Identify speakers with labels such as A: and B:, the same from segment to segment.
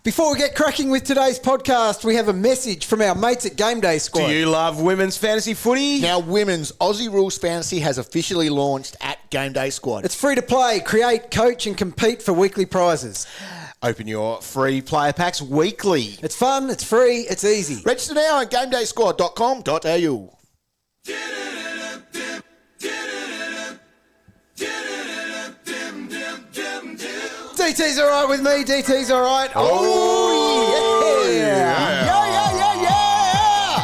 A: Before we get cracking with today's podcast, we have a message from our mates at GameDay Squad.
B: Do you love women's fantasy footy?
C: Now, women's Aussie Rules Fantasy has officially launched at GameDay Squad.
A: It's free to play, create, coach and compete for weekly prizes.
B: Open your free player packs weekly.
A: It's fun, it's free, it's easy.
C: Register now at GameDaySquad.com.au.
A: DT's all right with me. DT's all right. Oh, yeah. Yeah.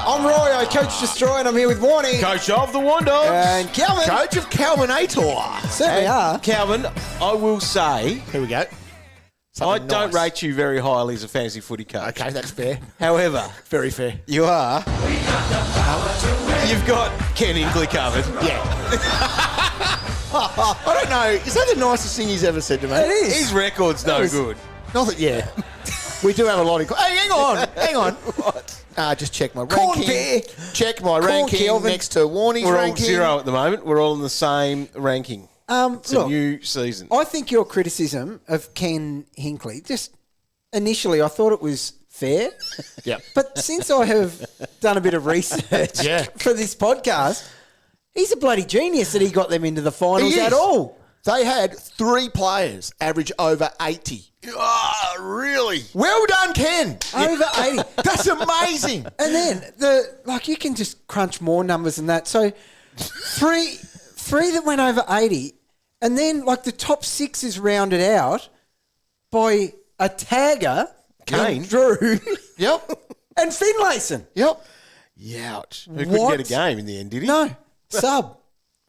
A: I'm Roy, Coach Destroy, and I'm here with Warnie.
B: Coach of the Wandogs.
A: And Calvin.
C: Coach of Calvinator.
A: Certainly are.
B: Calvin, I will say,
C: Here we go.
B: I
C: Something
B: don't
C: nice.
B: rate you very highly as a fantasy footy coach.
C: Okay, that's fair.
B: However,
C: Very fair.
B: you are. You've got Ken Hinkley covered.
C: Yeah. I don't know. Is that the nicest thing he's ever said to me?
A: It is.
B: His record's no good.
C: Not that, yeah. We do have a lot of... Hey, hang on.
B: What?
C: Just check my
A: Corn
C: ranking.
A: beer.
C: Check my ranking
A: Kelvin.
C: next to Warnie's
B: We're all
C: ranking.
B: 0 at the moment. We're all in the same ranking. It's a
A: Look,
B: new season.
A: I think your criticism of Ken Hinkley, just initially I thought it was fair.
C: Yeah.
A: But since I have done a bit of research
C: Yeah.
A: for this podcast, he's a bloody genius that he got them into the finals
C: He
A: at
C: is.
A: all.
C: They had 3 players average over 80.
B: Oh, really?
C: Well done, Ken.
A: Over 80.
C: That's amazing.
A: And then you can just crunch more numbers than that. So three that went over 80, and then the top 6 is rounded out by a tagger,
B: Kane.
A: Drew,
C: Yep.
A: and Finlayson.
C: Yep.
B: Youch. Who couldn't
A: What?
B: get a game in the end, did he?
A: No, sub.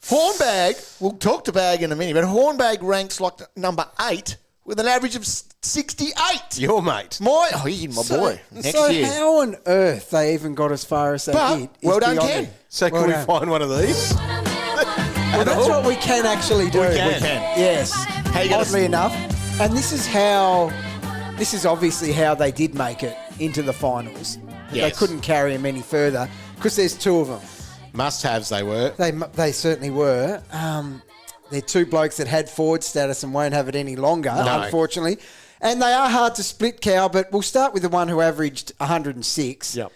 C: Hornbag, we'll talk to Bag in a minute, but Hornbag ranks like number 8 with an average of 68.
B: Your mate.
C: He's my boy. Next
A: so
C: year.
A: how on earth they even got as far as they
C: But,
A: did?
C: well
A: is
C: done,
A: beyond
C: Ken.
A: me.
B: So
A: Well
B: can we
A: done.
B: find one of these?
A: Well, that's what we can actually do.
B: We can.
A: Yes.
C: How you gonna
A: Oddly enough. And this is obviously how they did make it into the finals. They
C: Yes.
A: couldn't carry them any further because there's 2 of them.
B: Must-haves they were.
A: They certainly were. They're 2 blokes that had forward status and won't have it any longer, unfortunately. And they are hard to split, Cal, but we'll start with the one who averaged 106.
B: Yep.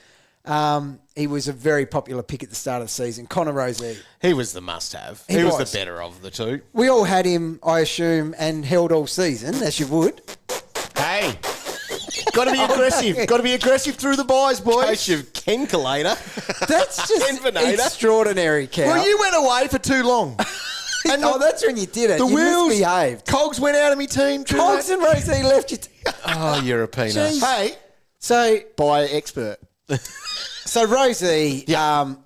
A: He was a very popular pick at the start of the season, Connor Rozee.
B: He was the must-have.
A: He
B: He was
A: was.
B: the better of the 2.
A: We all had him, I assume, and held all season, as you would.
C: Hey. Got to be aggressive. Got to be aggressive through the buys, boys.
B: Coach of Kenkalator.
A: That's just
B: Invernator.
A: extraordinary, Cal.
C: Well, you went away for too long.
A: And that's when you did it.
C: The
A: You
C: wheels,
A: misbehaved.
C: cogs went out of me team. Too
A: Cogs
C: late.
A: and Rozee left you.
B: Oh, you're a peanut.
A: Jeez.
C: Hey,
A: So
C: by expert.
A: Rozee,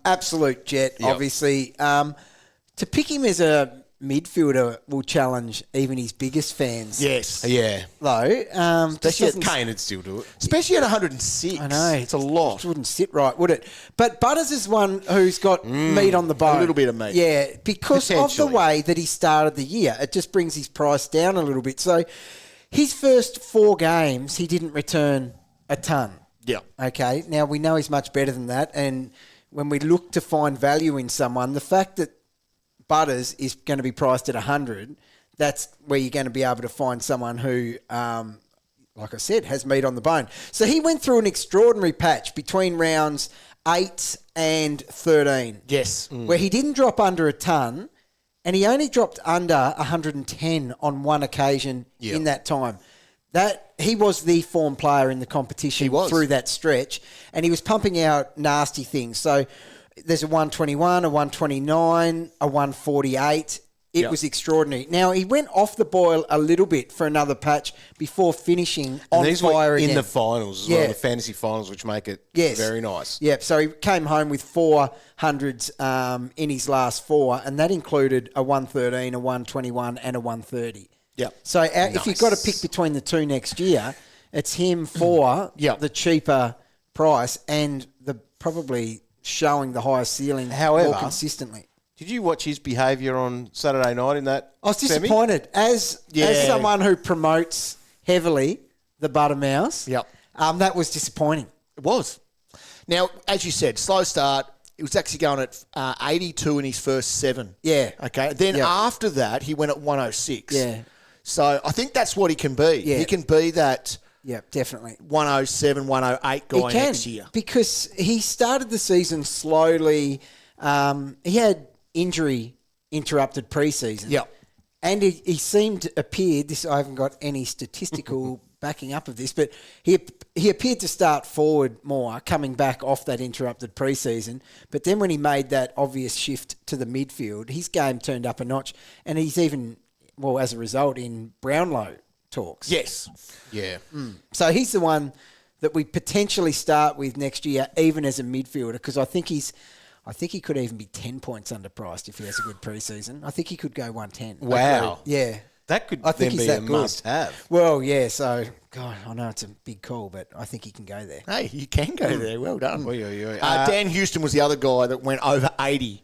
A: absolute jet, obviously. To pick him as a midfielder will challenge even his biggest fans.
C: Yes.
B: Yeah.
A: Though,
C: Especially
A: doesn't-
B: Kane would still do it.
C: Especially at 106.
A: I know.
C: It's a lot.
A: It wouldn't sit right, would it? But Butters is one who's got meat on the bone.
C: little bit of meat.
A: Yeah, because of the
B: Potentially.
A: way that he started the year. It just brings his price down a little bit. So his first 4 games, he didn't return a ton.
C: Yeah.
A: Okay, now we know he's much better than that. And when we look to find value in someone, the fact that Butters is going to be priced at 100, that's where you're going to be able to find someone who, like I said, has meat on the bone. So he went through an extraordinary patch between rounds 8 and 13.
C: Yes.
A: Where he didn't drop under a ton, and he only dropped under 110 on one occasion in that time. That he was the form player in the competition through that stretch, and he was pumping out nasty things. So there's a 121, a 129, a 148. It was extraordinary. Now, he went off the boil a little bit for another patch before finishing on
B: These
A: fire
B: were in
A: again.
B: the finals as well, the fantasy finals, which make it very nice.
A: Yep. So he came home with 400s in his last 4, and that included a 113, a 121, and a 130.
C: Yep.
A: So if you've got to pick between the 2 next year, it's him for the cheaper price and the probably showing the highest ceiling
B: However,
A: more consistently.
B: Did you watch his behaviour on Saturday night in that
A: I was
B: semi?
A: disappointed as someone who promotes heavily the Buttermouse.
C: Yep.
A: That was disappointing.
C: It was. Now, as you said, slow start. It was actually going at 82 in his first 7.
A: Yeah.
C: Okay. Then after that, he went at 106.
A: Yeah.
C: So I think that's what he can be.
A: Yeah.
C: He can be that
A: Yeah, definitely.
C: 107, 108 guy next year.
A: Because he started the season slowly. He had injury interrupted preseason.
C: Yep.
A: And he seemed to appear, I haven't got any statistical backing up of this, but he appeared to start forward more, coming back off that interrupted preseason. But then when he made that obvious shift to the midfield, his game turned up a notch. And he's even, as a result, in Brownlow talks.
C: Yes.
B: Yeah.
A: So he's the one that we potentially start with next year, even as a midfielder, because I think he could even be 10 points underpriced if he has a good preseason. I think he could go 110.
B: Wow.
A: Yeah.
B: That could
A: I think
B: then
A: he's
B: be a
A: that good.
B: must-have.
A: Well, yeah, so, God, I know it's a big call, but I think he can go there.
C: Hey, you can go there. Well done.
B: Oy, oy, oy.
C: Dan Houston was the other guy that went over 80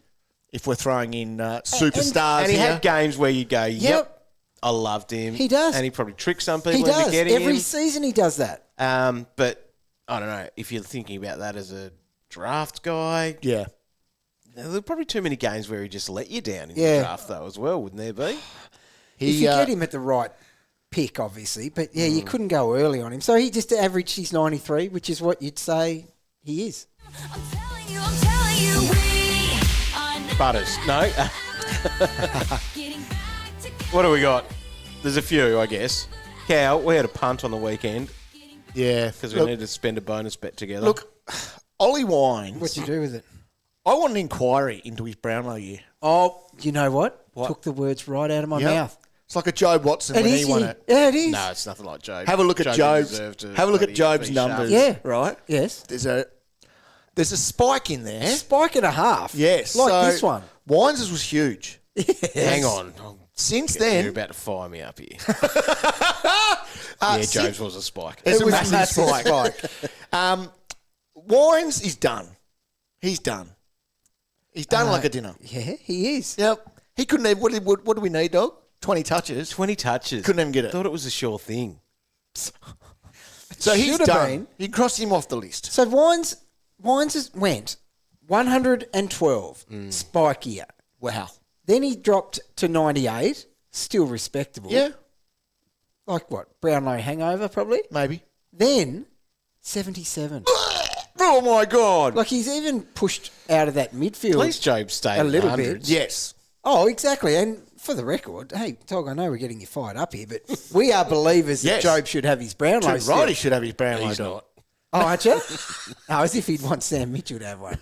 C: if we're throwing in superstars.
B: And he
C: here.
B: had games where you go, yep, I loved him.
A: He does.
B: And he probably tricked some people
A: He
B: into
A: does.
B: getting
A: Every
B: him.
A: season he does that.
B: But I don't know, if you're thinking about that as a draft guy,
C: Yeah.
B: there are probably too many games where he just let you down in the draft, though, as well, wouldn't there be?
A: If you get him at the right pick, obviously, but yeah, you couldn't go early on him. So he just averaged his 93, which is what you'd say he is.
D: I'm telling you,
B: Butters. No.
D: getting back together.
B: What do we got? There's a few, I guess. Cal, we had a punt on the weekend
C: Yeah.
B: because we needed to spend a bonus bet together.
C: Look, Ollie Wines.
A: What'd you do with it?
C: I want an inquiry into his Brownlow year.
A: Oh, you know what? Took the words right out of my mouth.
C: It's like a Job Watson when he won it.
A: Yeah, it is.
B: No, it's nothing like Job.
C: Have a look at Job's. Have a look at Job's numbers.
A: Yeah.
C: Right.
A: Yes.
C: There's a spike in there.
A: Spike and a half.
C: Yes.
A: Like
C: so
A: this one.
C: Wines' was huge.
B: Hang on.
C: Since
B: You're
C: then,
B: about to fire me up here.
C: since-
B: Job's was a spike.
C: It's a
A: was
C: massive
A: massive
C: spike. Wines is done. He's done. He's done like a dinner.
A: Yeah, he is.
C: Yep. He couldn't even. What do we need, dog? 20 touches.
B: 20 touches.
C: Couldn't even get it.
B: Thought it was a sure thing.
C: So he's
A: Should have
C: done.
A: been.
C: You crossed him off the list.
A: So Wines went 112 spike year.
C: Wow.
A: Then he dropped to 98, still respectable.
C: Yeah.
A: Like what? Brownlow hangover, probably.
C: Maybe.
A: Then 77.
C: Oh my God.
A: Like he's even pushed out of that midfield.
B: At least Job stayed
A: A little
B: at
A: bit.
B: 100.
C: Yes.
A: Oh, exactly. And for the record, hey, Tog, I know we're getting you fired up here, but we are believers
C: Yes.
A: that Job should have his Brownlow
C: Too
A: still.
C: right, he should have his Brownlow.
B: He's
C: dog.
B: not.
A: Oh, aren't you? Oh, as if he'd want Sam Mitchell to have one.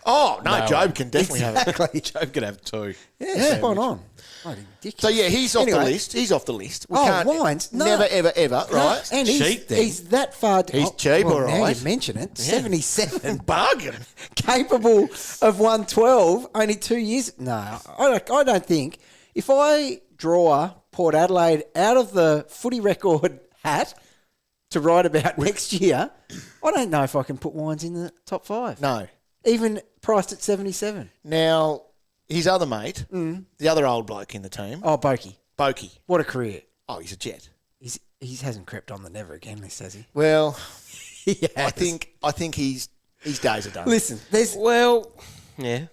C: Oh, no,
B: No
C: Job
B: way.
C: can definitely have it.
A: Exactly.
B: Job could have two.
A: Yeah, spot on. Bloody ridiculous.
C: So, yeah, he's off
A: Anyway.
C: the list. He's off the list. We
A: Oh,
C: can't,
A: Wines? No.
C: Never, ever, ever,
A: No,
C: right?
A: and
B: Cheap then.
A: he's that far.
C: He's cheap,
A: well,
C: all
A: now
C: right.
A: you mention it. 77.
C: Bargain.
A: Capable of 112, only 2 years. No, I don't think. If I draw Port Adelaide out of the footy record hat to write about next year, I don't know if I can put Wines in the top 5.
C: No.
A: Even priced at 77.
C: Now, his other mate, the other old bloke in the team,
A: Oh, Bokey.
C: Bokey.
A: What a career.
C: Oh, he's a jet.
A: He hasn't crept on the never again list, has he?
C: Well,
A: He
C: I think his days are done.
A: Listen, there's.
B: Well, yeah.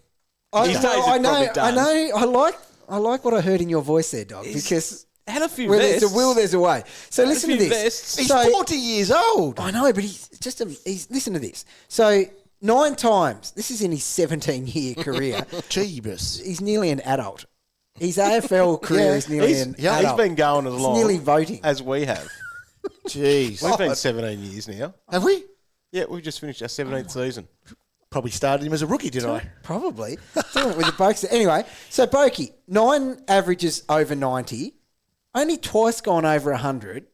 A: I
B: His days are
A: know.
B: probably done.
A: I like what I heard in your voice there, Dog, because
B: Had a few
A: where
B: vests.
A: there's a will, there's a way. So listen to
B: few
A: this.
B: vests.
C: He's
A: So-
C: 40 years old.
A: I know, but he's listen to this. So 9 times. This is in his 17-year career.
C: Jeebus.
A: He's nearly an adult. His AFL career is nearly an
B: He's
A: adult.
B: been going as
A: He's
B: long
A: nearly voting.
B: as we have.
C: Jeez.
B: We've been 17 years now.
C: Have we?
B: Yeah, we've just finished our 17th season.
C: Probably started him as a rookie, did I?
A: Probably. Doing it with the Bokes. Anyway, so Bokey, 9 averages over 90, only twice gone over 100,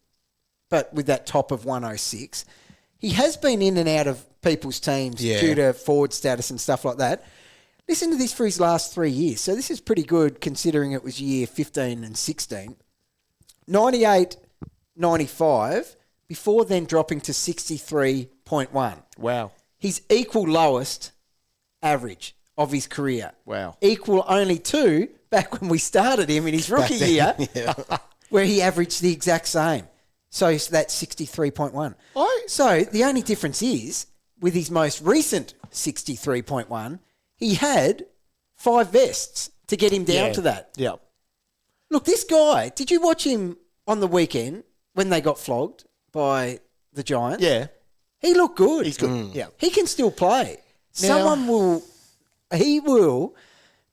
A: but with that top of 106. He has been in and out of people's teams due to forward status and stuff like that. Listen to this for his last 3 years. So this is pretty good considering it was year 15 and 16. 98, 95, before then dropping to 63.1.
C: Wow.
A: His equal lowest average of his career.
C: Wow.
A: Equal only to back when we started him in his rookie year, where he averaged the exact same. So that's 63.1. So the only difference is, with his most recent 63.1, he had 5 vests to get him down to that.
C: Yeah.
A: Look, this guy, did you watch him on the weekend when they got flogged by the Giants.
C: Yeah.
A: He looked good.
C: He's good. Yeah.
A: He can still play. He will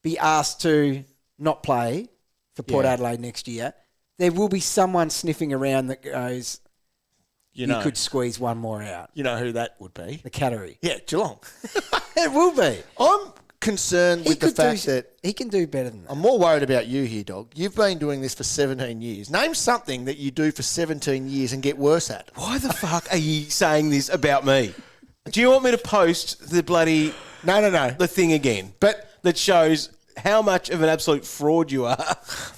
A: be asked to not play for Port Adelaide next year. There will be someone sniffing around that goes, you could squeeze one more out.
C: You know who that would be?
A: The Cattery.
C: Yeah, Geelong.
A: It will be.
C: I'm concerned with the fact that
A: he can do better than that.
C: I'm more worried about you here, dog. You've been doing this for 17 years. Name something that you do for 17 years and get worse at.
B: Why the fuck are you saying this about me? Do you want me to post the bloody
C: No.
B: the thing again?
C: But
B: that shows how much of an absolute fraud you are.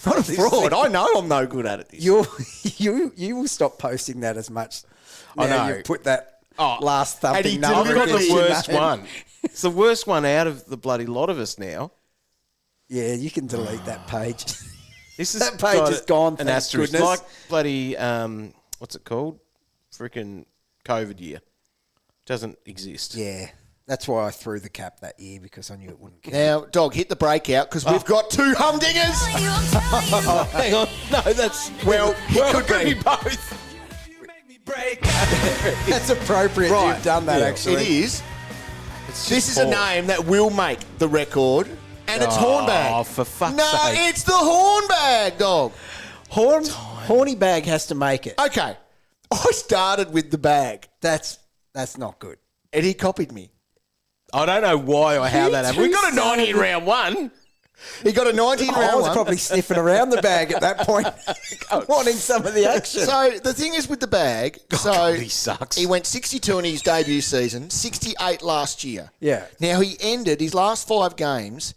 C: not a fraud. I know I'm no good at it.
A: You will stop posting that as much.
C: I know.
A: You put that last thumping
B: I've
A: number.
B: got the
A: against your
B: worst
A: name.
B: one. It's the worst one out of the bloody lot of us now.
A: Yeah, you can delete that page.
B: This is
A: That page is gone,
B: An
A: thank
B: asterisk,
A: goodness.
B: like bloody what's it called? Freaking COVID year. Doesn't exist.
A: Yeah, that's why I threw the cap that year because I knew it wouldn't count.
C: Now, dog, hit the breakout because we've got two humdingers.
D: Telling you, I'm telling you.
B: Hang on, no, that's
C: it could be.
B: both.
A: That's appropriate.
C: Right.
A: You've done that
C: Yeah,
A: actually.
C: It is.
B: It's
C: This
B: just
C: is a
B: poor.
C: name that will make the record, and it's Hornbag.
B: Oh, for fuck's
C: no,
B: sake.
C: it's the Hornbag, dog.
A: Horny bag has to make it.
C: Okay, I started with the bag,
A: That's not good.
C: and he copied me.
B: I don't know why or how that happened. We got a 90 in
A: started-
B: round one.
C: He got a 19
A: I
C: round
A: was
C: one.
A: probably sniffing around the bag at that point, wanting some of the action.
C: So the thing is with the bag,
B: he sucks.
C: He went 62 in his debut season, 68 last year.
A: Yeah.
C: Now he ended his last 5 games.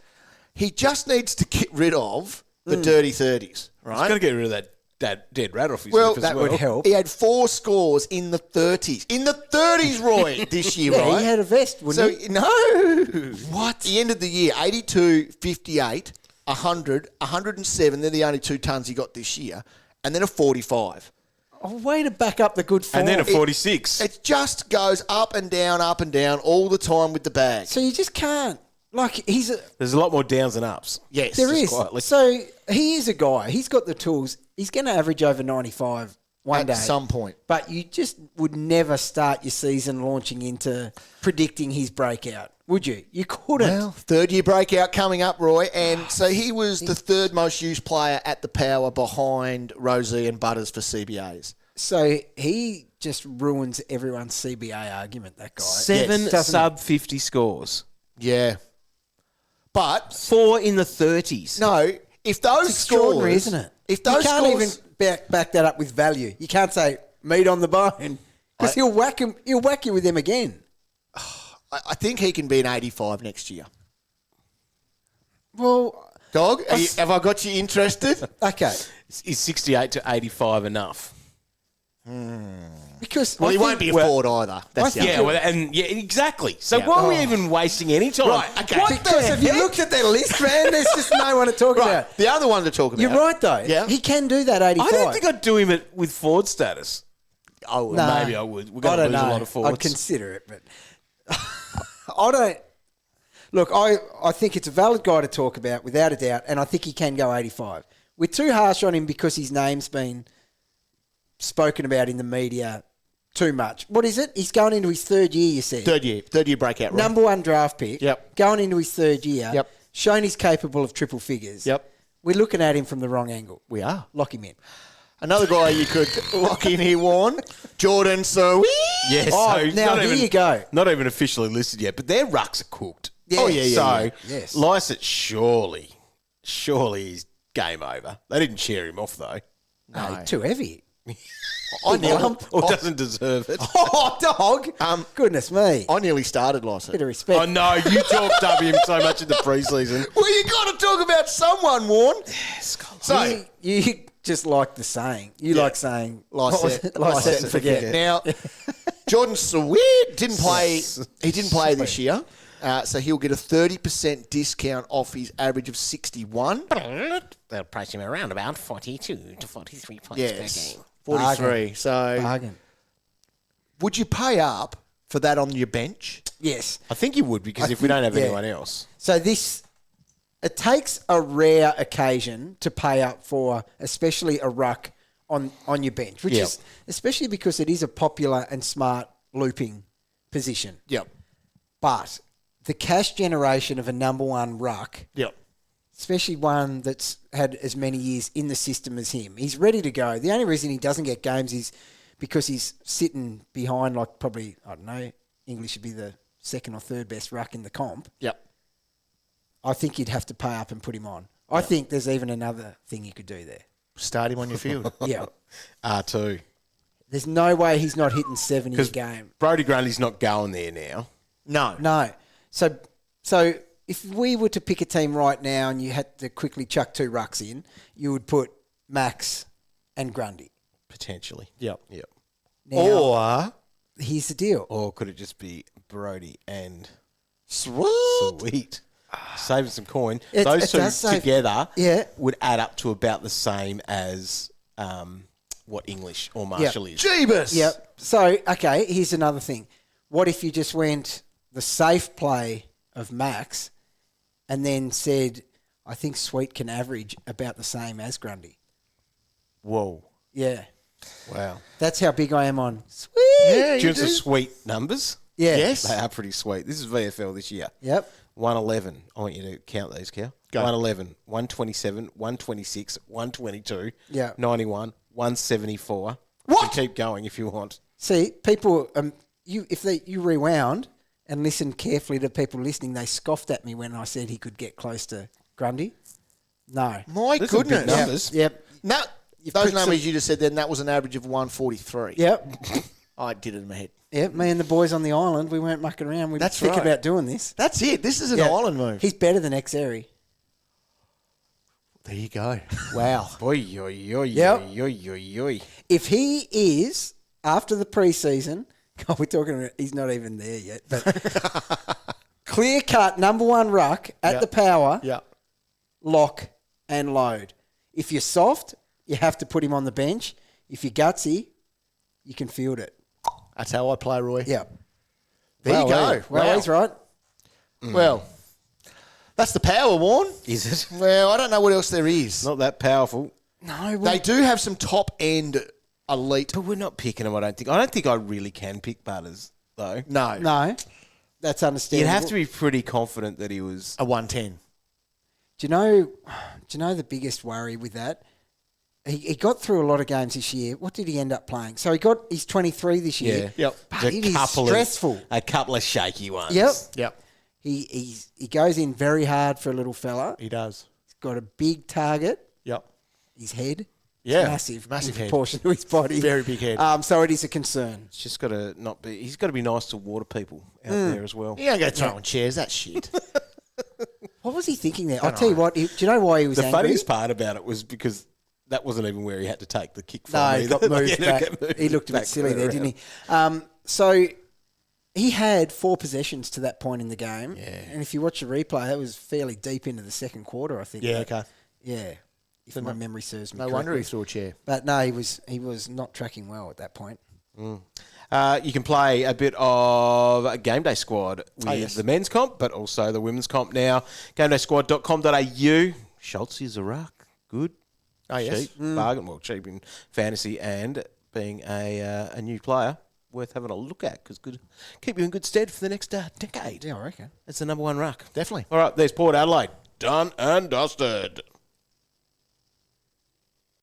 C: He just needs to get rid of the dirty 30s, right?
B: He's got to get rid of that dead rat off his
C: Well,
B: lip as
A: that
B: well.
A: would help.
C: He had 4 scores in the 30s. In the 30s, Roy, this year,
A: Yeah,
C: right?
A: he had a vest,
C: So,
A: wouldn't he?
C: no. What? He ended the year 82, 58, 100, 107. They're the only 2 tons he got this year. And then a 45.
A: Oh, way to back up the good form.
B: And then a 46.
C: It just goes up and down all the time with the bag.
A: So you just can't. Like,
B: There's a lot more downs than ups.
C: Yes.
A: there
B: just
A: is.
B: quietly.
A: So he is a guy. He's got the tools. He's going to average over 95 one
C: At
A: day.
C: some point.
A: But you just would never start your season launching into predicting his breakout, would you? You couldn't.
C: Well, 3rd year breakout coming up, Roy. And so he was the 3rd most used player at the Power behind Rozee and Butters for CBAs.
A: So he just ruins everyone's CBA argument, that guy.
B: 7
A: Doesn't
B: sub 50 scores.
C: Yeah. But
B: 4 in the 30s.
C: no, if those
A: It's extraordinary,
C: scores,
A: isn't it?
C: If those
A: you can't
C: scores,
A: even back that up with value. You can't say meat on the bone because he'll whack him. He'll whack you with them again.
C: I think he can be an 85 next year.
A: Well,
C: Dog, have I got you interested?
A: okay,
B: Is 68 to 85 enough?
A: because
C: Well,
A: I
C: he
A: think-
C: won't be a Ford either. That's the
A: think-
C: other.
B: Exactly. So
C: Yeah.
B: why are we even wasting any time?
C: Right, okay.
B: What
A: Because
B: the
A: if you
B: heck?
A: looked at their list, man, there's just no one to talk
C: Right,
A: about.
C: the other one to talk about.
A: You're right though.
C: Yeah.
A: he can do that 85.
B: I don't think I'd do him with Ford status.
C: Oh,
A: Nah.
B: Maybe I would. We're
A: I
B: going to
A: don't
B: lose
A: know.
B: a lot of Fords.
A: I'd consider it, but I don't. Look, I think it's a valid guy to talk about without a doubt, and I think he can go 85. We're too harsh on him because his name's been spoken about in the media too much. What is it? He's going into his 3rd year, you said.
C: Third year breakout. Right?
A: Number 1 draft pick.
C: Yep.
A: Going into his 3rd year.
C: Yep.
A: Shown he's capable of triple figures.
C: Yep.
A: We're looking at him from the wrong angle.
C: We are.
A: Lock him in.
C: Another guy you could lock in here, Warren. Jordan Sowee.
B: Yes.
A: Oh,
B: so he's
A: now
B: not
A: here
B: even,
A: you go.
B: Not even officially listed yet, but their rucks are cooked.
A: Yeah. Oh, yeah, yeah,
B: So,
A: yeah. Yes.
B: Lycett surely he's game over. They didn't cheer him off, though.
A: No, too heavy.
C: I nearly,
B: Or doesn't deserve it.
A: Oh, dog. Goodness me.
C: I nearly started Lycett.
A: Bit of respect.
B: I know, you talked up him so much in the preseason.
C: Well, you got to talk about someone, Warren. So,
A: You just like the saying. You like saying
C: Lycett
A: Lycett and forget.
C: Now, Jordan Sowee didn't play. He didn't play this year, so he'll get a 30% discount off his average of 61.
B: They'll price him around about 42 to 43 points
C: Yes, 43.
A: Bargain.
C: So,
A: Bargain.
C: would you pay up for that on your bench?
A: Yes.
B: I think you would, because if we don't have anyone else.
A: So it takes a rare occasion to pay up for, especially a ruck on your bench, which
B: Yep.
A: is especially because it is a popular and smart looping position.
C: Yep.
A: But the cash generation of a number one ruck,
C: Yep.
A: especially one that's had as many years in the system as him, he's ready to go. The only reason he doesn't get games is because he's sitting behind, like probably, I don't know, English should be the second or third best ruck in the comp.
C: Yep.
A: I think you'd have to pay up and put him on. I think there's even another thing you could do there.
C: Start him on your field.
A: Yeah.
B: R2.
A: There's no way he's not hitting 70 a
B: Because
A: game.
B: Brodie Grundy's not going there now.
C: No.
A: No. So if we were to pick a team right now and you had to quickly chuck 2 rucks in, you would put Max and Grundy.
B: Potentially.
C: Yep.
B: Yep.
A: Now,
C: Or
A: here's the deal.
B: Or could it just be Brodie and
C: sweet.
B: Sweet? Saving some coin.
A: It
B: Those two
A: does save-
B: together
A: Yeah.
B: would add up to about the same as what English or Marshall is.
C: Jeebus.
A: Yep. So, okay, here's another thing. What if you just went the safe play of Max and then said, I think Sweet can average about the same as Grundy?
B: Whoa.
A: Yeah.
B: Wow.
A: That's how big I am on Sweet.
C: Yeah,
B: Do you
C: you
B: want some
C: do.
B: sweet numbers?
A: Yeah.
C: Yes.
B: They are pretty sweet. This is VFL this year.
A: Yep.
B: 111. I want you to count these, Cal.
C: Go.
B: 111, 127, 126, 122,
A: Yeah.
B: 91, 174.
C: What?
B: You can keep going if you want.
A: See, people, you rewound and listened carefully to people listening, they scoffed at me when I said he could get close to Grundy. No.
C: My
B: Those are big
C: goodness.
B: numbers.
A: Yep.
C: No,
A: You've
C: those
A: picked
C: numbers
A: some-
C: you just said then, that was an average of 143.
A: Yep.
C: I did it in my head.
A: Yep. Me and the boys on the island, we weren't mucking around. We
C: That's
A: think
C: right.
A: about doing this.
C: That's it. This is an
A: Yeah.
C: island move.
A: He's better than Xeri.
C: There you go.
A: Wow.
B: Oi, oi, oi,
A: Yep.
B: oi, oi, oi, oi.
A: If he is, after the preseason, God, we're talking about, he's not even there yet, but clear cut number one ruck at
C: Yep.
A: the power,
C: Yeah.
A: lock and load. If you're soft, you have to put him on the bench. If you're gutsy, you can field it.
C: That's how I play, Roy.
A: Yeah.
C: There you
A: Well,
C: go.
A: Well,
C: Wow.
A: he's right.
C: Well, that's the power, Warren.
B: Is it?
C: Well, I don't know what else there is.
B: Not that powerful.
A: No,
C: They do have some top end elite.
B: But we're not picking them, I don't think. I don't think I really can pick Butters, though.
C: No.
A: no, that's
B: You'd
A: understandable.
B: have to be pretty confident that he was...
C: A 110.
A: Do you know the biggest worry with that? He got through a lot of games this year. What did he end up playing? So he's 23 this year.
C: Yep.
A: But it is stressful.
B: A couple of shaky ones.
A: Yep.
C: Yep.
A: He goes in very hard for a little fella.
C: He does.
A: He's got a big target.
C: Yep.
A: His head.
C: Yeah.
A: Massive.
C: Massive
A: in
C: head.
A: proportion to his body.
C: Very big head.
A: So it is a concern.
B: It's just got to not be... He's got to be nice to water people out there as well.
C: You don't go throwing chairs. That's shit.
A: What was he thinking there? I'll tell you what. Do you know why he was
B: The
A: angry?
B: funniest part about it was because that wasn't even where he had to take the kick from.
A: No, he
B: either.
A: got moved
B: Like,
A: back.
B: moved
A: He looked a bit
B: back
A: silly there,
B: around.
A: didn't he? So he had 4 possessions to that point in the game.
B: Yeah.
A: And if you watch the replay, that was fairly deep into the second quarter, I think.
C: Yeah, okay.
A: Yeah. If my memory serves me
C: No
A: correctly.
C: wonder he threw a chair.
A: But no, he was not tracking well at that point.
B: You can play a bit of Game Day Squad with
C: yes.
B: the men's comp, but also the women's comp now. GameDaySquad.com.au. Schultz is a ruck. Good.
C: Oh, yes.
B: Cheap. Bargain. Well, cheap in fantasy and being a new player. Worth having a look at because good keep you in good stead for the next decade.
A: Yeah, I reckon.
B: It's the number one ruck.
C: Definitely.
B: All right, there's Port Adelaide. Done and dusted.